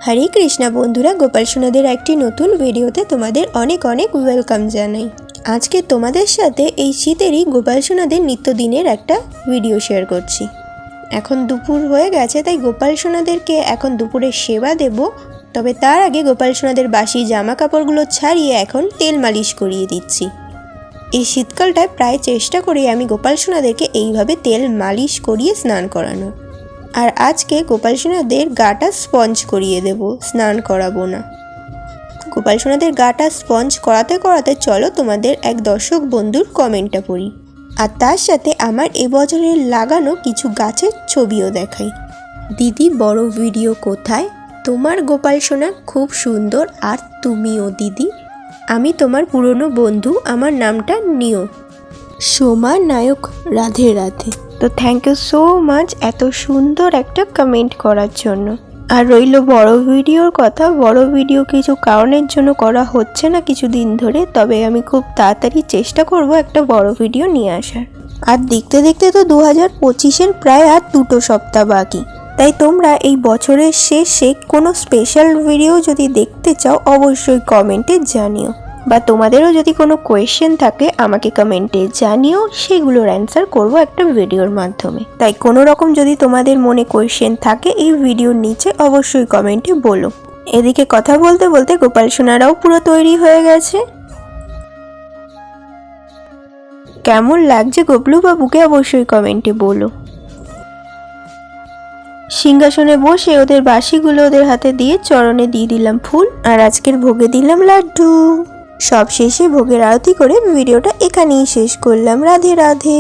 हरे कृष्णा बंधुरा गोपाल सोनादेर एकटी नतून भिडियोते तोमादेर अनेक अनेक वेलकाम जानाई। आज के तोमादेर साथे एई शीतेरई गोपाल सोनादेर नित्यदिनेर एकटा भिडियो शेयर करछि। एखन दुपुर हये गेछे ताई गोपाल सोनादेरके एखन दुपुरे सेवा देब। तबे तार आगे गोपाल सोनादेर बासी जामा कापड़गुलो छाड़िये एखन तेल मालिश करिये दिচ্ছি। এই শীতকালটায় প্রায় চেষ্টা করি আমি গোপাল সোনাদেরকে এইভাবে তেল মালিশ করিয়ে স্নান করানো। আর আজকে গোপাল সোনাদের গাটা স্পঞ্জ করিয়ে দেব, স্নান করাবো না। গোপাল সোনাদের গাটা স্পঞ্জ করাতে করাতে চলো তোমাদের এক দর্শক বন্ধুর কমেন্টটা পড়ি, আর তার সাথে আমার এবছরের লাগানো কিছু গাছের ছবিও দেখাই। দিদি বড় ভিডিও কোথায়? তোমার গোপাল সোনা খুব সুন্দর, আর তুমিও দিদি। আমি তোমার পুরনো বন্ধু, আমার নামটা নিও। সোমা নায়ক, রাধে রাধে। তো থ্যাংক ইউ সো মাচ এত সুন্দর একটা কমেন্ট করার জন্য। আর রইল বড় ভিডিওর কথা, বড় ভিডিও কিছু কারণের জন্য করা হচ্ছে না কিছুদিন ধরে, তবে আমি খুব তাড়াতাড়ি চেষ্টা করব একটা বড় ভিডিও নিয়ে আসার। আর দেখতে দেখতে তো 2025-এর প্রায় আর 2 সপ্তাহ বাকি, তাই তোমরা এই বছরের শেষে কোনো স্পেশাল ভিডিও যদি দেখতে চাও অবশ্যই কমেন্টে জানিও, বা তোমাদেরও যদি কোনো কোয়েশ্চেন থাকে আমাকে কমেন্টে জানিও, সেগুলোর অ্যান্সার করব একটা ভিডিওর মাধ্যমে। তাই কোনো রকম যদি তোমাদের মনে কোয়েশ্চেন থাকে এই ভিডিওর নিচে অবশ্যই কমেন্টে বলো। এদিকে কথা বলতে বলতে গোপাল সোনারাও পুরো তৈরি হয়ে গেছে। কেমন লাগছে গোপলু বাবুকে অবশ্যই কমেন্টে বলো। সিংহাসনে বসে ওদের বাসিগুলো ওদের হাতে দিয়ে চরণে দিয়ে দিলাম ফুল, আর আজকের ভোগে দিলাম লাড্ডু। সব শেষে ভোগের আরতি করে ভিডিওটা এখানেই শেষ করলাম। রাধে রাধে।